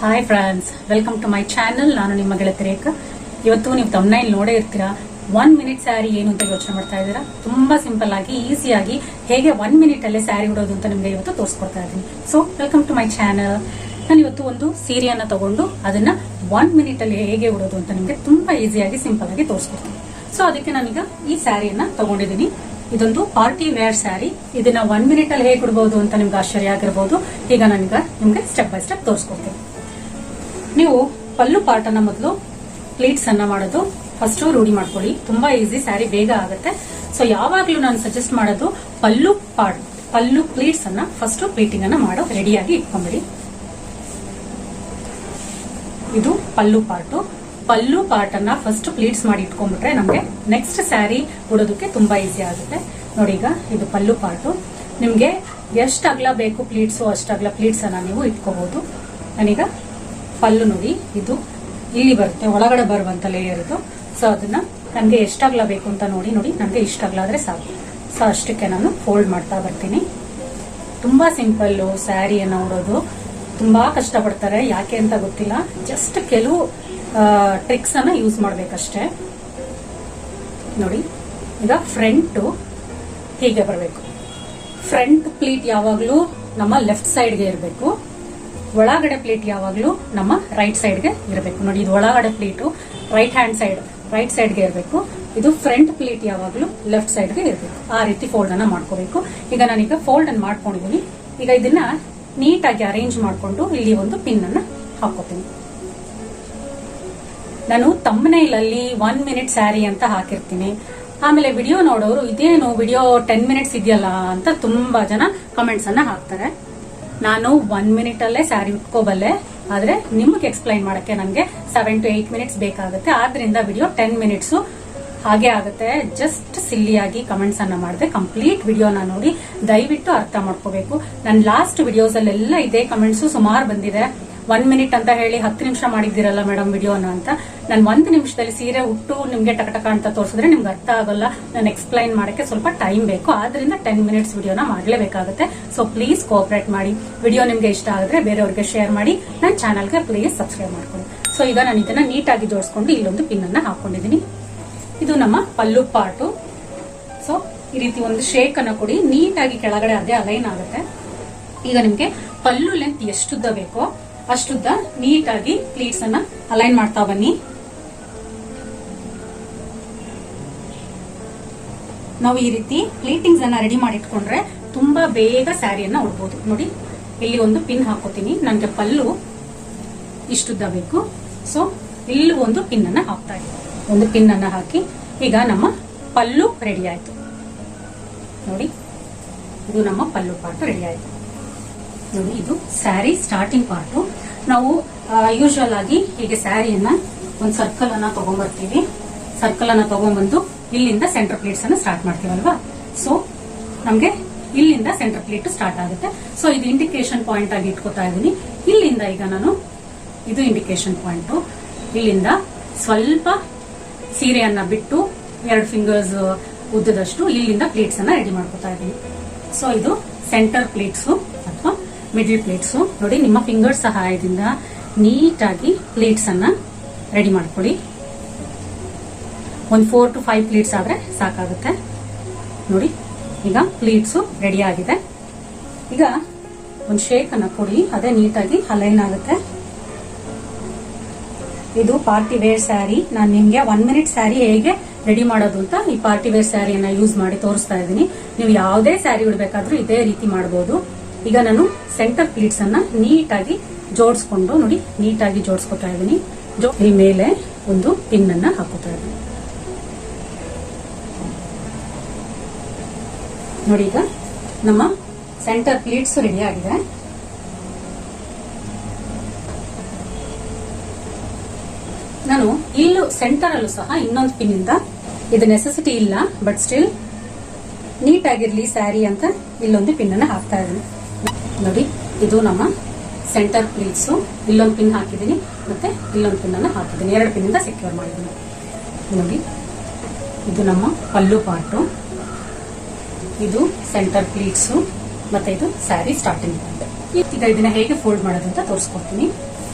Hi friends, welcome to my channel. ನಾನು ನಿಮ್ಮ ಗೆಳತಿ ರೇಖಾ. ಇವತ್ತು ನೀವು ತಮ್ನೈಲ್ ನೋಡೇ ಇರ್ತೀರಾ. 1 ಮಿನಿಟ್ ಸ್ಯಾರಿ ಏನು ಅಂತ ಯೋಚನೆ ಮಾಡ್ತಾ ಇದ್ದೀರಾ. ತುಂಬಾ ಸಿಂಪಲ್ ಆಗಿ ಈಸಿಯಾಗಿ ಹೇಗೆ 1 ಮಿನಿಟ್ ಅಲ್ಲೇ ಸ್ಯಾರಿ ಉಡೋದು ಅಂತ ನಿಮ್ಗೆ ಇವತ್ತು ತೋರಿಸ್ಕೊಡ್ತಾ ಇದ್ದೀನಿ. So welcome to my channel. ನಾನು ಇವತ್ತು ಒಂದು ಸೀರೆಯನ್ನ ತಗೊಂಡು ಅದನ್ನ 1 ಮಿನಿಟ್ ಅಲ್ಲಿ ಹೇಗೆ ಉಡೋದು ಅಂತ ನಿಮ್ಗೆ ತುಂಬಾ ಈಸಿಯಾಗಿ ಸಿಂಪಲ್ ಆಗಿ ತೋರಿಸ್ಕೊಡ್ತೀನಿ. ಸೊ ಅದಕ್ಕೆ ನಾನೀಗ ಈ ಸ್ಯಾರಿಯನ್ನ ತಗೊಂಡಿದ್ದೀನಿ. ಇದೊಂದು ಪಾರ್ಟಿ ವೇರ್ ಸ್ಯಾರಿ. ಇದನ್ನ 1 ಮಿನಿಟ್ ಅಲ್ಲಿ ಹೇಗೆ ಉಡಬಹುದು ಅಂತ ನಿಮ್ಗೆ ಆಶ್ಚರ್ಯ ಆಗಿರಬಹುದು. ಈಗ ನಾನೀಗ ನಿಮ್ಗೆ ಸ್ಟೆಪ್ ಬೈ ಸ್ಟೆಪ್ ತೋರಿಸ್ಕೊಡ್ತೀನಿ. ನೀವು ಪಲ್ಲು ಪಾರ್ಟ್ ಅನ್ನ ಮೊದಲು ಪ್ಲೀಟ್ಸ್ ಅನ್ನ ಮಾಡೋದು ಫಸ್ಟ್ ರೂಢಿ ಮಾಡ್ಕೊಳ್ಳಿ. ತುಂಬಾ ಈಸಿ, ಸ್ಯಾರಿ ಬೇಗ ಆಗುತ್ತೆ. ಸೊ ಯಾವಾಗ್ಲೂ ನಾನು ಸಜೆಸ್ಟ್ ಮಾಡೋದು ಪಲ್ಲು ಪ್ಲೀಟ್ಸ್ ಅನ್ನ ಫಸ್ಟ್ ಪ್ಲೀಟಿಂಗ್ ಅನ್ನ ಮಾಡೋ ರೆಡಿಯಾಗಿ ಇಟ್ಕೊಂಡ್ಬಿಡಿ. ಇದು ಪಲ್ಲು ಪಾರ್ಟ್ ಅನ್ನ ಫಸ್ಟ್ ಪ್ಲೀಟ್ಸ್ ಮಾಡಿ ಇಟ್ಕೊಂಡ್ಬಿಟ್ರೆ ನಮ್ಗೆ ನೆಕ್ಸ್ಟ್ ಸ್ಯಾರಿ ಉಡೋದಕ್ಕೆ ತುಂಬಾ ಈಸಿ ಆಗುತ್ತೆ. ನೋಡಿ, ಈಗ ಇದು ಪಲ್ಲು ಪಾರ್ಟ್. ನಿಮ್ಗೆ ಎಷ್ಟು ಅಗಲ ಬೇಕು ಪ್ಲೀಟ್ಸ್ ಅಷ್ಟು ಅಗಲ ಪ್ಲೀಟ್ಸ್ ಅನ್ನ ನೀವು ಇಟ್ಕೋಬಹುದು. ನಾನೀಗ ಪಲ್ಲು ನೋಡಿ, ಇದು ಇಲ್ಲಿ ಬರುತ್ತೆ, ಒಳಗಡೆ ಬರುವಂತ ಲೇಯರ್ ಇದು. ಸೊ ಅದನ್ನ ನನಗೆ ಎಷ್ಟಾಗ್ಲ ಬೇಕು ಅಂತ ನೋಡಿ ನನಗೆ ಇಷ್ಟಾಗ್ಲ ಆದ್ರೆ ಸಾಕು. ಸೊ ಅಷ್ಟಕ್ಕೆ ನಾನು ಫೋಲ್ಡ್ ಮಾಡ್ತಾ ಬರ್ತೀನಿ. ತುಂಬಾ ಸಿಂಪಲ್ ಸ್ಯಾರಿಯನ್ನ ಉಡೋದು. ತುಂಬಾ ಕಷ್ಟಪಡ್ತಾರೆ, ಯಾಕೆ ಅಂತ ಗೊತ್ತಿಲ್ಲ. ಜಸ್ಟ್ ಕೆಲವು ಟ್ರಿಕ್ಸ್ ಅನ್ನ ಯೂಸ್ ಮಾಡ್ಬೇಕಷ್ಟೇ. ನೋಡಿ, ಈಗ ಫ್ರಂಟ್ ಹೀಗೆ ಬರಬೇಕು. ಫ್ರಂಟ್ ಪ್ಲೀಟ್ ಯಾವಾಗ್ಲೂ ನಮ್ಮ ಲೆಫ್ಟ್ ಸೈಡ್ಗೆ ಇರಬೇಕು. ಒಳಗಡೆ ಪ್ಲೇಟ್ ಯಾವಾಗ್ಲೂ ನಮ್ಮ ರೈಟ್ ಸೈಡ್ಗೆ ಇರಬೇಕು. ನೋಡಿ, ಇದು ಒಳಗಡೆ ಪ್ಲೇಟು ರೈಟ್ ಸೈಡ್ಗೆ ಇರಬೇಕು. ಇದು ಫ್ರಂಟ್ ಪ್ಲೇಟ್ ಯಾವಾಗ್ಲೂ ಲೆಫ್ಟ್ ಸೈಡ್ಗೆ ಇರಬೇಕು. ಆ ರೀತಿ ಫೋಲ್ಡ್ ಅನ್ನ ಮಾಡ್ಕೋಬೇಕು. ಈಗ ನಾನೀಗ ಫೋಲ್ಡ್ ಅನ್ನು ಮಾಡ್ಕೊಂಡಿದ್ದೀನಿ. ಈಗ ಇದನ್ನ ನೀಟಾಗಿ ಅರೇಂಜ್ ಮಾಡ್ಕೊಂಡು ಇಲ್ಲಿ ಒಂದು ಪಿನ್ ಅನ್ನ ಹಾಕೋತೀನಿ. ನಾನು ತಮ್ಮನೇಲ್ ಅಲ್ಲಿ 1 ಮಿನಿಟ್ ಸ್ಯಾರಿ ಅಂತ ಹಾಕಿರ್ತೀನಿ. ಆಮೇಲೆ ವಿಡಿಯೋ ನೋಡೋರು ಇದೇನು ವಿಡಿಯೋ 10 ಮಿನಿಟ್ಸ್ ಇದೆಯಲ್ಲ ಅಂತ ತುಂಬಾ ಜನ ಕಮೆಂಟ್ಸ್ ಅನ್ನ ಹಾಕ್ತಾರೆ. ನಾನು 1 ಮಿನಿಟ್ ಅಲ್ಲೇ ಸ್ಯಾರಿ ಉಟ್ಕೋಬಲ್ಲೆ, ಆದ್ರೆ ನಿಮ್ಗೆ ಎಕ್ಸ್ಪ್ಲೈನ್ ಮಾಡಕ್ಕೆ ನನಗೆ 7 to 8 ಮಿನಿಟ್ಸ್ ಬೇಕಾಗುತ್ತೆ. ಆದ್ರಿಂದ ವಿಡಿಯೋ 10 ಮಿನಿಟ್ಸ್ ಹಾಗೆ ಆಗುತ್ತೆ. ಜಸ್ಟ್ ಸಿಲ್ಲಿಯಾಗಿ ಕಮೆಂಟ್ಸ್ ಅನ್ನ ಮಾಡಿದೆ. ಕಂಪ್ಲೀಟ್ ವಿಡಿಯೋನ ನೋಡಿ ದಯವಿಟ್ಟು ಅರ್ಥ ಮಾಡ್ಕೋಬೇಕು. ನನ್ನ ಲಾಸ್ಟ್ ವಿಡಿಯೋಸ್ ಅಲ್ಲೆಲ್ಲ ಇದೇ ಕಮೆಂಟ್ಸ್ ಸುಮಾರು ಬಂದಿದೆ. 1 ಮಿನಿಟ್ ಅಂತ ಹೇಳಿ 10 ನಿಮಿಷ ಮಾಡಿದ್ದೀರಲ್ಲ ಮೇಡಮ್ ವಿಡಿಯೋನ ಅಂತ. ನಾನು 1 ನಿಮಿಷದಲ್ಲಿ ಸೀರೆ ಉಟ್ಟು ನಿಮ್ಗೆ ಟಕಟಕ ಅಂತ ತೋರಿಸಿದ್ರೆ ನಿಮ್ಗೆ ಅರ್ಥ ಆಗಲ್ಲ. ನಾನು ಎಕ್ಸ್ಪ್ಲೈನ್ ಮಾಡಕ್ಕೆ ಸ್ವಲ್ಪ ಟೈಮ್ ಬೇಕು. ಆದ್ರಿಂದ 10 ಮಿನಿಟ್ಸ್ ವಿಡಿಯೋನ ಮಾಡಲೇಬೇಕಾಗುತ್ತೆ. ಸೊ ಪ್ಲೀಸ್ ಕೋಆಪರೇಟ್ ಮಾಡಿ. ವಿಡಿಯೋ ನಿಮ್ಗೆ ಇಷ್ಟ ಆಗಿದ್ರೆ ಬೇರೆಯವ್ರಿಗೆ ಶೇರ್ ಮಾಡಿ. ನನ್ನ ಚಾನಲ್ಗೆ ಪ್ಲೀಸ್ ಸಬ್ಸ್ಕ್ರೈಬ್ ಮಾಡ್ಕೊಳ್ಳಿ. ಸೊ ಈಗ ನಾನು ಇದನ್ನ ನೀಟಾಗಿ ಜೋಡಿಸ್ಕೊಂಡು ಇಲ್ಲೊಂದು ಪಿನ್ ಅನ್ನ ಹಾಕೊಂಡಿದ್ದೀನಿ. ಇದು ನಮ್ಮ ಪಲ್ಲು ಪಾರ್ಟು. ಸೊ ಈ ರೀತಿ ಒಂದು ಶೇಕ್ ಅನ್ನ ಕೊಡಿ. ನೀಟಾಗಿ ಕೆಳಗಡೆ ಅದೇ ಅಲೈನ್ ಆಗುತ್ತೆ. ಈಗ ನಿಮ್ಗೆ ಪಲ್ಲು ಲೆಂತ್ ಎಷ್ಟುದ್ದ ಬೇಕೋ ಅಷ್ಟುದ್ದ ನೀಟಾಗಿ ಪ್ಲೀಟ್ಸ್ ಅನ್ನ ಅಲೈನ್ ಮಾಡ್ತಾ ಬನ್ನಿ. ನಾವು ಈ ರೀತಿ ಪ್ಲೀಟಿಂಗ್ಸ್ ಅನ್ನ ರೆಡಿ ಮಾಡಿ ಇಟ್ಕೊಂಡ್ರೆ ತುಂಬಾ ಬೇಗ ಸ್ಯಾರಿಯನ್ನ ಉಡ್ಬೋದು. ನೋಡಿ, ಇಲ್ಲಿ ಒಂದು ಪಿನ್ ಹಾಕೋತೀನಿ. ನನಗೆ ಪಲ್ಲು ಇಷ್ಟುದ್ದ ಬೇಕು. ಸೊ ಇಲ್ಲಿ ಒಂದು ಪಿನ್ ಅನ್ನ ಹಾಕ್ತಾ ಇದ್ದೀನಿ. ಒಂದು ಪಿನ್ ಅನ್ನ ಹಾಕಿ ಈಗ ನಮ್ಮ ಪಲ್ಲು ರೆಡಿ ಆಯ್ತು. ನೋಡಿ, ಇದು ನಮ್ಮ ಪಲ್ಲು ಪಾರ್ಟ್ ರೆಡಿ ಆಯ್ತು. ನೋಡಿ, ಇದು ಸ್ಯಾರಿ ಸ್ಟಾರ್ಟಿಂಗ್ ಪಾರ್ಟ್. ನಾವು ಯೂಶುವಲ್ ಆಗಿ ಹೀಗೆ ಸ್ಯಾರಿಯನ್ನ ಒಂದು ಸರ್ಕಲ್ ಅನ್ನ ತಗೊಂಡ್ಬರ್ತೀವಿ. ಸರ್ಕಲ್ ಅನ್ನ ತಗೊಂಡ್ಬಂದು ಇಲ್ಲಿಂದ ಸೆಂಟರ್ ಪ್ಲೇಟ್ಸ್ ಅನ್ನ ಸ್ಟಾರ್ಟ್ ಮಾಡ್ತೀವಲ್ವಾ. ಸೊ ನಮ್ಗೆ ಇಲ್ಲಿಂದ ಸೆಂಟರ್ ಪ್ಲೇಟ್ ಸ್ಟಾರ್ಟ್ ಆಗುತ್ತೆ. ಸೊ ಇದು ಇಂಡಿಕೇಶನ್ ಪಾಯಿಂಟ್ ಆಗಿ ಇಟ್ಕೋತಾ ಇದ್ದೀನಿ. ಇಲ್ಲಿಂದ ಈಗ ನಾನು ಇದು ಇಂಡಿಕೇಶನ್ ಪಾಯಿಂಟ್. ಇಲ್ಲಿಂದ ಸ್ವಲ್ಪ ಸೀರೆಯನ್ನ ಬಿಟ್ಟು 2 ಫಿಂಗರ್ಸ್ ಉದ್ದದಷ್ಟು ಇಲ್ಲಿಂದ ಪ್ಲೇಟ್ಸ್ ಅನ್ನ ರೆಡಿ ಮಾಡ್ಕೋತಾ ಇದ್ದೀನಿ. ಸೊ ಇದು ಸೆಂಟರ್ ಪ್ಲೇಟ್ಸ್ ಅಥವಾ ಮಿಡಲ್ ಪ್ಲೇಟ್ಸ್. ನೋಡಿ, ನಿಮ್ಮ ಫಿಂಗರ್ ಸಹಾಯದಿಂದ ನೀಟಾಗಿ ಪ್ಲೇಟ್ಸ್ ಅನ್ನ ರೆಡಿ ಮಾಡ್ಕೊಳ್ಳಿ. ಒಂದು 4 to 5 ಪ್ಲೇಟ್ಸ್ ಆದ್ರೆ ಸಾಕಾಗುತ್ತೆ. ನೋಡಿ, ಈಗ ಪ್ಲೇಟ್ಸ್ ರೆಡಿ ಆಗಿದೆ. ಈಗ ಒಂದು ಶೇಕ್ ಅನ್ನ ಕೊಡಿ, ಅದೇ ನೀಟಾಗಿ ಅಲೈನ್ ಆಗುತ್ತೆ. ಇದು ಪಾರ್ಟಿ ವೇರ್ ಸ್ಯಾರಿ. ನಾನು ನಿಮ್ಗೆ 1 ಮಿನಿಟ್ ಸ್ಯಾರಿ ಹೇಗೆ ರೆಡಿ ಮಾಡೋದು ಅಂತ ಈ ಪಾರ್ಟಿ ವೇರ್ ಸ್ಯಾರಿಯನ್ನ ಯೂಸ್ ಮಾಡಿ ತೋರಿಸ್ತಾ ಇದ್ದೀನಿ. ನೀವು ಯಾವುದೇ ಸ್ಯಾರಿ ಉಡ್ಬೇಕಾದ್ರೂ ಇದೇ ರೀತಿ ಮಾಡಬಹುದು. ಈಗ ನಾನು ಸೆಂಟರ್ ಪ್ಲೀಟ್ಸ್ ಅನ್ನ ನೀಟಾಗಿ ಜೋಡಿಸ್ಕೊಂಡು ನೋಡಿ ನೀಟಾಗಿ ಜೋಡಿಸ್ಕೊತಾ ಇದ್ದೀನಿ. ಇಲ್ಲಿ ಮೇಲೆ ಒಂದು ಪಿನ್ ಅನ್ನ ಹಾಕೋತಾ ಇದ್ದೀನಿ. ನೋಡಿ, ಈಗ ನಮ್ಮ ಸೆಂಟರ್ ಪ್ಲೀಟ್ಸ್ ರೆಡಿ ಆಗಿದೆ. ನಾನು ಇಲ್ಲೂ ಸೆಂಟರ್ ಅಲ್ಲೂ ಸಹ ಇನ್ನೊಂದು ಪಿನ್ ಇಂದ, ಇದು ನೆಸೆಸಿಟಿ ಇಲ್ಲ ಬಟ್ ಸ್ಟಿಲ್ ನೀಟಾಗಿರ್ಲಿ ಸ್ಯಾರಿ ಅಂತ ಇಲ್ಲೊಂದು ಪಿನ್ ಅನ್ನ ಹಾಕ್ತಾ ಇದ್ದೀನಿ. ನೋಡಿ, ಇದು ನಮ್ಮ ಸೆಂಟರ್ ಪ್ಲೀಟ್ಸ್. ಇಲ್ಲೊಂದು ಪಿನ್ ಹಾಕಿದ್ದೀನಿ ಮತ್ತೆ ಇಲ್ಲೊಂದು ಪಿನ್ ಅನ್ನ ಹಾಕಿದ್ದೀನಿ. 2 ಪಿನ್ ಇಂದ ಸೆಕ್ಯೂರ್ ಮಾಡಿದ್ದೀನಿ. ನೋಡಿ, ಇದು ನಮ್ಮ ಪಲ್ಲು ಪಾರ್ಟ್. ಇದು ಸೆಂಟರ್ ಪ್ಲೀಟ್ಸ್ ಮತ್ತೆ ಇದು ಸ್ಯಾರಿ ಸ್ಟಾರ್ಟಿಂಗ್ ಪಾರ್ಟ್. ಈಗ ಇದನ್ನ ಹೇಗೆ ಫೋಲ್ಡ್ ಮಾಡೋದು ಅಂತ ತೋರಿಸ್ಕೊಡ್ತೀನಿ.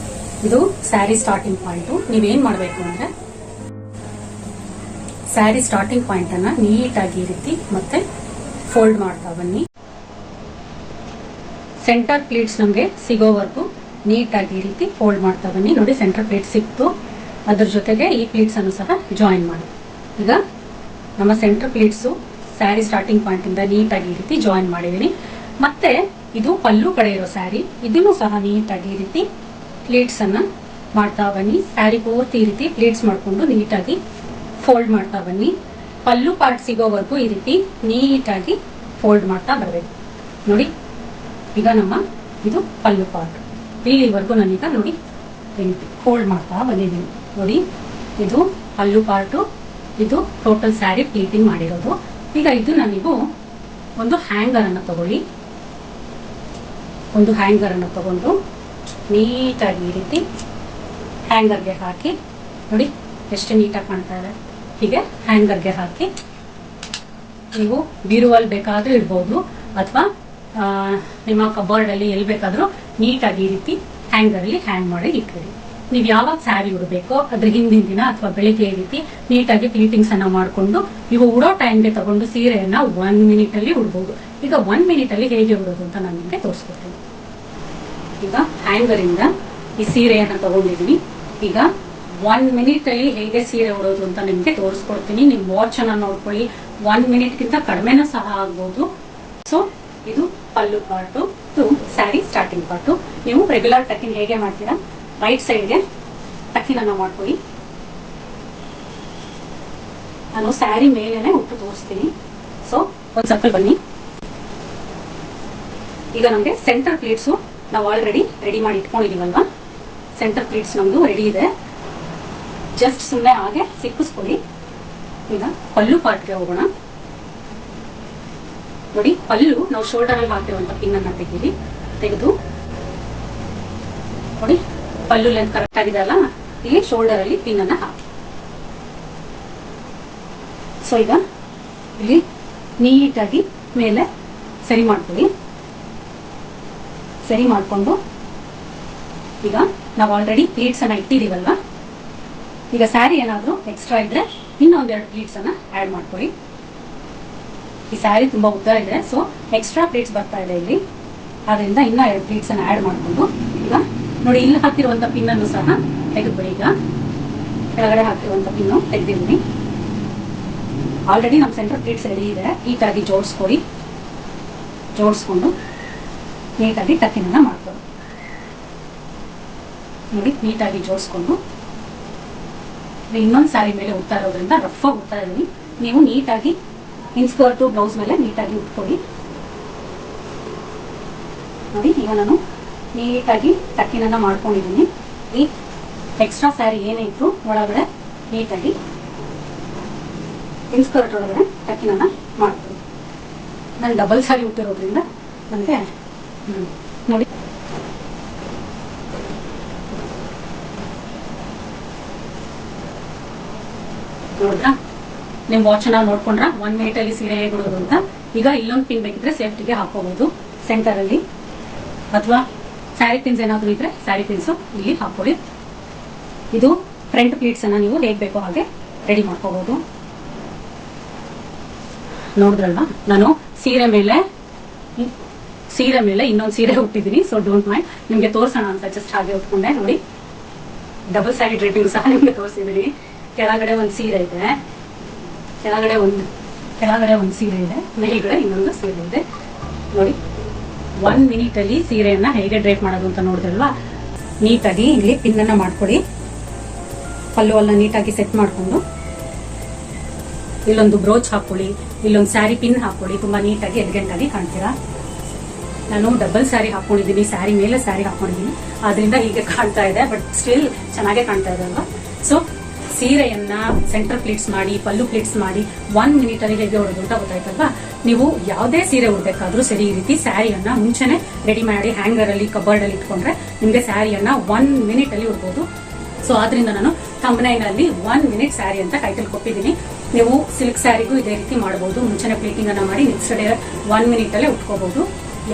ಇದು ಸ್ಯಾರಿ ಸ್ಟಾರ್ಟಿಂಗ್ ಪಾಯಿಂಟ್. ನೀವೇನ್ ಮಾಡಬೇಕು ಅಂದ್ರೆ ಸ್ಯಾರಿ ಸ್ಟಾರ್ಟಿಂಗ್ ಪಾಯಿಂಟ್ ಅನ್ನ ನೀಟಾಗಿ ಈ ರೀತಿ ಮತ್ತೆ ಫೋಲ್ಡ್ ಮಾಡ್ತಾ ಬನ್ನಿ. ಸೆಂಟರ್ ಪ್ಲೀಟ್ಸ್ ನಮಗೆ ಸಿಗೋವರೆಗೂ ನೀಟಾಗಿ ಈ ರೀತಿ ಫೋಲ್ಡ್ ಮಾಡ್ತಾ ಬನ್ನಿ. ನೋಡಿ, ಸೆಂಟರ್ ಪ್ಲೀಟ್ ಸಿಕ್ತು. ಅದ್ರ ಜೊತೆಗೆ ಈ ಪ್ಲೀಟ್ಸ್ ಅನ್ನು ಸಹ ಜಾಯಿನ್ ಮಾಡಿ. ಈಗ ನಮ್ಮ centre pleats sari starting point ಇಂದ ನೀಟಾಗಿ ಈ ರೀತಿ ಜಾಯಿನ್ ಮಾಡಿದೀನಿ. ಮತ್ತೆ ಇದು ಪಲ್ಲು ಕಡೆ ಇರೋ ಸ್ಯಾರಿ, ಇದನ್ನು ಸಹ ನೀಟಾಗಿ ಈ ರೀತಿ ಪ್ಲೀಟ್ಸ್ ಅನ್ನ ಮಾಡ್ತಾ ಬನ್ನಿ. ಸ್ಯಾರಿ ಪೂರ್ತಿ ಈ ರೀತಿ ಪ್ಲೀಟ್ಸ್ ಮಾಡ್ಕೊಂಡು ನೀಟಾಗಿ ಫೋಲ್ಡ್ ಮಾಡ್ತಾ ಬನ್ನಿ. ಪಲ್ಲು ಪಾರ್ಟ್ ಸಿಗೋವರೆಗೂ ಈ ರೀತಿ ನೀಟಾಗಿ ಫೋಲ್ಡ್ ಮಾಡ್ತಾ ಬರಬೇಕು. ನೋಡಿ, ಈಗ ನಮ್ಮ ಇದು ಪಲ್ಲು ಪಾರ್ಟ್ ಇಲ್ಲಿವರೆಗೂ ನಾನೀಗ ನೋಡಿ ಫೋಲ್ಡ್ ಮಾಡ್ತಾ ಬಂದಿದ್ದೀನಿ. ನೋಡಿ, ಇದು ಪಲ್ಲು ಪಾರ್ಟು, ಇದು ಟೋಟಲ್ ಸ್ಯಾರಿ ಪ್ಲೀಟಿಂಗ್ ಮಾಡಿರೋದು. ಈಗ ಇದನ್ನ ನೀವು ಒಂದು ಹ್ಯಾಂಗರ್ ಅನ್ನು ತಗೊಳ್ಳಿ. ಒಂದು ಹ್ಯಾಂಗರ್ ಅನ್ನು ತಗೊಂಡು ನೀಟಾಗಿ ಈ ರೀತಿ ಹ್ಯಾಂಗರ್ಗೆ ಹಾಕಿ. ನೋಡಿ ಎಷ್ಟು ನೀಟಾಗಿ ಕಾಣ್ತಾ ಇದೆ. ಹೀಗೆ ಹ್ಯಾಂಗರ್ಗೆ ಹಾಕಿ ನೀವು ಬೀರುವಲ್ಲಿ ಬೇಕಾದ್ರೂ ಇಡ್ಬೋದು, ಅಥವಾ ನಿಮ್ಮ ಕಬೋರ್ಡ್ ಅಲ್ಲಿ ಎಲ್ಲಿ ಬೇಕಾದ್ರೂ ನೀಟಾಗಿ ಈ ರೀತಿ ಹ್ಯಾಂಗರ್ ಅಲ್ಲಿ ಹ್ಯಾಂಗ್ ಮಾಡಿ ಇಟ್ಬಿಡಿ. ನೀವು ಯಾವಾಗ ಸ್ಯಾರಿ ಉಡಬೇಕೋ ಅದ್ರ ಹಿಂದಿನ ದಿನ ಅಥವಾ ಬೆಳಿಗ್ಗೆ ಈ ರೀತಿ ನೀಟಾಗಿ ಪ್ಲೀಟಿಂಗ್ಸ್ ಅನ್ನ ಮಾಡಿಕೊಂಡು ನೀವು ಉಡೋ ಟೈಮ್ಗೆ ತಗೊಂಡು ಸೀರೆಯನ್ನ 1 ಮಿನಿಟ್ ಅಲ್ಲಿ ಉಡ್ಬೋದು. ಈಗ 1 ಮಿನಿಟ್ ಅಲ್ಲಿ ಹೇಗೆ ಉಡೋದು ಅಂತ ನಾನು ನಿಮಗೆ ತೋರಿಸ್ಕೊಡ್ತೀನಿ. ಈಗ ಹ್ಯಾಂಗರ್ ಇಂದ ಈ ಸೀರೆಯನ್ನ ತಗೊಂಡಿದ್ದೀನಿ. ಈಗ 1 ಮಿನಿಟ್ ಅಲ್ಲಿ ಹೇಗೆ ಸೀರೆ ಉಡೋದು ಅಂತ ನಿಮ್ಗೆ ತೋರಿಸ್ಕೊಡ್ತೀನಿ. ನಿಮ್ ವಾಚ್ ಅನ್ನ ನೋಡ್ಕೊಳ್ಳಿ. 1 ಮಿನಿಟ್ ಗಿಂತ ಕಡಿಮೆನೂ ಸಹ ಆಗ್ಬೋದು. ಸೊ ಇದು ಪಲ್ಲು ಪಾರ್ಟು, ಇದು ಸ್ಯಾರಿ ಸ್ಟಾರ್ಟಿಂಗ್ ಪಾರ್ಟು. ನೀವು ರೆಗ್ಯುಲರ್ ಟಕಿನ್ ಹೇಗೆ ಮಾಡ್ತೀರಾ, ರೈಟ್ ಸೈಡ್ಗೆ ಟಕಿನ್ ಅನ್ನ ಮಾಡ್ಕೊಳ್ಳಿ. ನಾನು ಸ್ಯಾರಿ ಮೇಲೆನೆ ಉಟ್ಟು ತೋರಿಸ್ತೀನಿ. ಸೊ ಒಂದ್ ಸರ್ಕಲ್ ಬನ್ನಿ. ಈಗ ನಮ್ಗೆ ಸೆಂಟರ್ ಪ್ಲೀಟ್ಸು ನಾವು ಆಲ್ರೆಡಿ ರೆಡಿ ಮಾಡಿ ಇಟ್ಕೊಂಡಿದೀವಲ್ವಾ. ಸೆಂಟರ್ ಪ್ಲೀಟ್ಸ್ ನಮ್ದು ರೆಡಿ ಇದೆ. ಜಸ್ಟ್ ಸುಮ್ಮನೆ ಹಾಗೆ ಸಿಕ್ಕಿಸ್ಕೊಳ್ಳಿ. ಈಗ ಪಲ್ಲು ಪಾರ್ಟ್ಗೆ ಹೋಗೋಣ. ನೋಡಿ, ಪಲ್ಲು ನಾವು ಶೋಲ್ಡರ್ ಅಲ್ಲಿ ಹಾಕಿರುವಂತ ಪಿನ್ ಅನ್ನ ತೆಗೆದು ನೋಡಿ, ಪಲ್ಲು ಲೆಂತ್ ಕರೆಕ್ಟ್ ಆಗಿದೆ ಅಲ್ಲ, ಇಲ್ಲಿ ಶೋಲ್ಡರ್ ಅಲ್ಲಿ ಪಿನ್ ಅನ್ನ ಹಾಕಿ. ಸೊ ಈಗ ಇಲ್ಲಿ ನೀಟಾಗಿ ಮೇಲೆ ಸರಿ ಮಾಡ್ಕೊಳ್ಳಿ. ಸರಿ ಮಾಡ್ಕೊಂಡು ಈಗ ನಾವು ಆಲ್ರೆಡಿ ಪ್ಲೀಟ್ಸ್ ಅನ್ನ ಇಟ್ಟಿದೀವಲ್ವಾ. ಈಗ ಸ್ಯಾರಿ ಏನಾದ್ರು ಎಕ್ಸ್ಟ್ರಾ ಇದ್ರೆ ಇನ್ನೊಂದೆರಡು ಪ್ಲೀಟ್ಸ್ ಅನ್ನ ಆಡ್ ಮಾಡ್ಕೊಳ್ಳಿ. ಈ ಸ್ಯಾರಿ ತುಂಬಾ ಉದ್ದ ಇದೆ, ಸೊ ಎಕ್ಸ್ಟ್ರಾ ಪ್ಲೀಟ್ಸ್ ಬರ್ತಾ ಇದೆ ಇಲ್ಲಿ. ಆದ್ರಿಂದ ಇನ್ನ 2 ಪ್ಲೀಟ್ಸ್ ಅನ್ನ ಆಡ್ ಮಾಡ್ಕೊಂಡು ಈಗ ನೋಡಿ, ಇಲ್ಲಿ ಹಾಕಿರುವಂತ ಪಿನ್ ಅನ್ನು ಸಹ ತೆಗೆದುಬಿಡಿ. ಈಗ ಕೆಳಗಡೆ ಹಾಕಿರುವಂತ ಪಿನ್ನು ತೆಗೆದಿದ್ದೀನಿ. ಆಲ್ರೆಡಿ ನಮ್ಮ ಸೆಂಟರ್ ಪ್ಲೀಟ್ಸ್ ರೆಡಿ ಇದೆ. ನೀಟಾಗಿ ಜೋಡಿಸ್ಕೊಳ್ಳಿ. ಜೋಡಿಸ್ಕೊಂಡು ನೀಟಾಗಿ ಟಕಿನ ಮಾಡ್ಕೊಳ್ಳಿ. ನೋಡಿ, ನೀಟಾಗಿ ಜೋಡಿಸ್ಕೊಂಡು ಇನ್ನೊಂದು ಸ್ಯಾರಿ ಮೇಲೆ ಉಡ್ತಾ ಇರೋದ್ರಿಂದ ರಫ್ ಆಗಿ ಉಡ್ತಾ ಇದೀನಿ. ನೀವು ನೀಟಾಗಿ ಇನ್ಸ್ಕರ್ಟು ಬ್ಲೌಸ್ ಮೇಲೆ ನೀಟಾಗಿ ಉಟ್ಕೊಳ್ಳಿ. ನೋಡಿ, ಈಗ ನಾನು ನೀಟಾಗಿ ಟಕ್ಕಿನನ್ನ ಮಾಡ್ಕೊಂಡಿದ್ದೀನಿ. ಈ ಎಕ್ಸ್ಟ್ರಾ ಸ್ಯಾರಿ ಏನೇ ಇದ್ರು ಒಳಗಡೆ ನೀಟಾಗಿ ಇನ್ಸ್ಕರ್ಟ್ ಒಳಗಡೆ ಟಕ್ಕಿನನ್ನ ಮಾಡ್ತೀನಿ. ನಾನು ಡಬಲ್ ಸ್ಯಾರಿ ಉಟ್ಟಿರೋದ್ರಿಂದ ನನಗೆ ನೋಡಿ ನೋಡಿದ್ರಾ, ನಿಮ್ ವಾಚ್ ಅನ್ನ ನೋಡ್ಕೊಂಡ್ರ 1 ಮಿನಿಟ್ ಅಲ್ಲಿ ಸೀರೆ ಹೇಗೆ ಉಡೋದು ಅಂತ. ಈಗ ಇಲ್ಲೊಂದು ಪಿನ್ ಬೇಕಿದ್ರೆ ಸೇಫ್ಟಿಗೆ ಹಾಕೋಬಹುದು ಸೆಂಟರ್ ಅಲ್ಲಿ, ಅಥವಾ ಸ್ಯಾರಿ ಪಿನ್ಸ್ ಏನಾದ್ರು ಇದ್ರೆ ಸ್ಯಾರಿ ಪಿನ್ಸ್ ಇಲ್ಲಿ ಹಾಕೊಳ್ಳಿ. ಇದು ಫ್ರಂಟ್ ಪ್ಲೀಟ್ಸ್ ಅನ್ನ ನೀವು ಹೇಗ್ ಬೇಕೋ ಹಾಗೆ ರೆಡಿ ಮಾಡ್ಕೋಬಹುದು. ನೋಡಿದ್ರಲ್ವಾ, ನಾನು ಸೀರೆ ಮೇಲೆ ಇನ್ನೊಂದು ಸೀರೆ ಉಟ್ಟಿದ್ದೀನಿ. ಸೊ ಡೋಂಟ್ ಮೈಂಡ್, ನಿಮ್ಗೆ ತೋರ್ಸೋಣ ಅಂತ ಜಸ್ಟ್ ಹಾಗೆ ಉಟ್ಕೊಂಡೆ. ನೋಡಿ, ಡಬಲ್ ಸ್ಯಾರಿ ಡ್ರೇಪಿಂಗ್ ಸಹ ನಿಮ್ಗೆ ತೋರಿಸಿದೀನಿ. ಕೆಳಗಡೆ ಒಂದು ಸೀರೆ ಇದೆ, ಕೆಳಗಡೆ ಒಂದು ಸೀರೆ ಇದೆ, ಮೇಲ್ಗಡೆ ಇನ್ನೊಂದು ಸೀರೆ ಇದೆ. ನೋಡಿ, 1 ಮಿನಿಟ್ ಅಲ್ಲಿ ಸೀರೆಯನ್ನ ಹೇಗೆ ಡ್ರೇಪ್ ಮಾಡೋದು ಅಂತ ನೋಡಿದ್ರಲ್ವಾ. ನೀಟಾಗಿ ಇಲ್ಲಿ ಪಿನ್ ಅನ್ನ ಮಾಡ್ಕೊಡಿ. ಪಲ್ಲು ಅನ್ನ ನೀಟಾಗಿ ಸೆಟ್ ಮಾಡ್ಕೊಂಡು ಇಲ್ಲೊಂದು ಬ್ರೋಚ್ ಹಾಕೊಳ್ಳಿ, ಇಲ್ಲೊಂದು ಸ್ಯಾರಿ ಪಿನ್ ಹಾಕೊಳ್ಳಿ. ತುಂಬಾ ನೀಟಾಗಿ ಎಲಿಗೆಂಟ್ ಆಗಿ ಕಾಣ್ತೀರಾ. ನಾನು ಡಬಲ್ ಸ್ಯಾರಿ ಹಾಕೊಂಡಿದ್ದೀನಿ, ಸ್ಯಾರಿ ಮೇಲೆ ಸ್ಯಾರಿ ಹಾಕೊಂಡಿದ್ದೀನಿ, ಆದ್ರಿಂದ ಹೀಗೆ ಕಾಣ್ತಾ ಇದೆ. ಬಟ್ ಸ್ಟಿಲ್ ಚೆನ್ನಾಗೇ ಕಾಣ್ತಾ ಇದೆ ಅಲ್ವಾ. ಸೊ ಸೀರೆಯನ್ನ ಸೆಂಟರ್ ಪ್ಲೀಟ್ಸ್ ಮಾಡಿ, ಪಲ್ಲು ಪ್ಲೀಟ್ಸ್ ಮಾಡಿ 1 ಮಿನಿಟ್ ಅಲ್ಲಿ ಹೇಗೆ ಉಡೋದು ಅಂತ ಗೊತ್ತಾಯ್ತಲ್ವಾ. ನೀವು ಯಾವುದೇ ಸೀರೆ ಉಡ್ಬೇಕಾದ್ರೂ ಸರಿ, ಈ ರೀತಿ ಸ್ಯಾರಿಯನ್ನ ಮುಂಚೆನೆ ರೆಡಿ ಮಾಡಿ ಹ್ಯಾಂಗರ್ ಅಲ್ಲಿ ಕಬೋರ್ಡ್ ಅಲ್ಲಿ ಇಟ್ಕೊಂಡ್ರೆ ನಿಮ್ಗೆ ಸ್ಯಾರಿಯನ್ನ 1 ಮಿನಿಟ್ ಅಲ್ಲಿ ಉಡ್ಬೋದು. ಸೊ ಆದ್ರಿಂದ ನಾನು ಥಂಬ್ನೈಲ್ ಅಲ್ಲಿ 1 ಮಿನಿಟ್ ಸ್ಯಾರಿ ಅಂತ ಟೈಟಲ್ ಕೊಟ್ಟಿದ್ದೀನಿ. ನೀವು ಸಿಲ್ಕ್ ಸ್ಯಾರಿಗೂ ಇದೇ ರೀತಿ ಮಾಡಬಹುದು. ಮುಂಚೆನೆ ಪ್ಲೀಟಿಂಗ್ ಅನ್ನ ಮಾಡಿ ನೆಕ್ಸ್ಟ್ ಡೇ 1 ಮಿನಿಟ್ ಅಲ್ಲೇ ಉಟ್ಕೋಬಹುದು.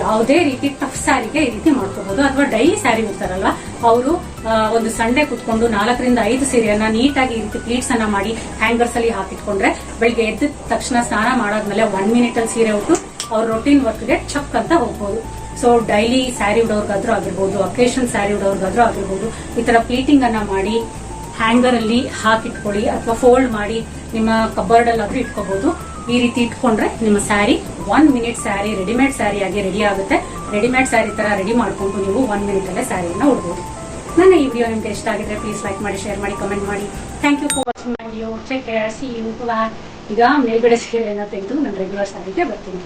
ಯಾವುದೇ ರೀತಿ ಟಫ್ ಸ್ಯಾರಿಗೆ ಈ ರೀತಿ ಮಾಡ್ಕೋಬಹುದು. ಅಥವಾ ಡೈಲಿ ಸ್ಯಾರಿ ಉಡ್ತಾರಲ್ವಾ ಅವರು ಒಂದು ಸಂಡೆ ಕುತ್ಕೊಂಡು 4 ರಿಂದ 5 ಸೀರೆಯನ್ನ ನೀಟಾಗಿ ಈ ರೀತಿ ಪ್ಲೀಟ್ಸ್ ಅನ್ನ ಮಾಡಿ ಹ್ಯಾಂಗರ್ಸ್ ಅಲ್ಲಿ ಹಾಕಿಟ್ಕೊಂಡ್ರೆ ಬೆಳಿಗ್ಗೆ ಎದ್ದ ತಕ್ಷಣ ಸ್ನಾನ ಮಾಡಾದ್ಮೇಲೆ 1 ಮಿನಿಟ್ ಅಲ್ಲಿ ಸೀರೆ ಉಟ್ಟು ಅವ್ರ ರೊಟೀನ್ ವರ್ಕ್ಗೆ ಚಕ್ ಅಂತ ಹೋಗ್ಬೋದು. ಸೊ ಡೈಲಿ ಸ್ಯಾರಿ ಉಡೋರ್ಗಾದ್ರೂ ಆಗಿರ್ಬೋದು, ಅಕೇಶನ್ ಸ್ಯಾರಿ ಉಡೋರ್ಗಾದ್ರೂ ಆಗಿರ್ಬೋದು, ಈ ತರ ಪ್ಲೀಟಿಂಗ್ ಅನ್ನ ಮಾಡಿ ಹ್ಯಾಂಗರ್ ಅಲ್ಲಿ ಹಾಕಿಟ್ಕೊಳ್ಳಿ ಅಥವಾ ಫೋಲ್ಡ್ ಮಾಡಿ ನಿಮ್ಮ ಕಬರ್ಡ್ ಅಲ್ಲಾದ್ರೂ ಇಟ್ಕೋಬಹುದು. ಈ ರೀತಿ ಇಟ್ಕೊಂಡ್ರೆ ನಿಮ್ಮ ಸ್ಯಾರಿ 1 ಮಿನಿಟ್ ಸ್ಯಾರಿ ರೆಡಿಮೇಡ್ ಸ್ಯಾರಿ ಆಗಿ ರೆಡಿ ಆಗುತ್ತೆ. ರೆಡಿಮೇಡ್ ಸ್ಯಾರಿ ತರ ರೆಡಿ ಮಾಡ್ಕೊಂಡು ನೀವು 1 ಮಿನಿಟ್ ಅಲ್ಲೇ ಸ್ಯಾರಿಯನ್ನ ಉಡ್ಬೋದು. ನನ್ನ ಈ ವಿಡಿಯೋ ನಿಮ್ಗೆ ಇಷ್ಟ ಆಗಿದ್ರೆ ಪ್ಲೀಸ್ ಲೈಕ್ ಮಾಡಿ, ಶೇರ್ ಮಾಡಿ, ಕಮೆಂಟ್ ಮಾಡಿ. Thank you for watching my video. Take care, see you. ಈಗ ಮೇಲ್ಗಡೆ ಸೀರೆಯನ್ನ ತೆಗೆದು ನಾನು ರೆಗ್ಯುಲರ್ ಸ್ಯಾರಿಗೆ ಬರ್ತೀನಿ.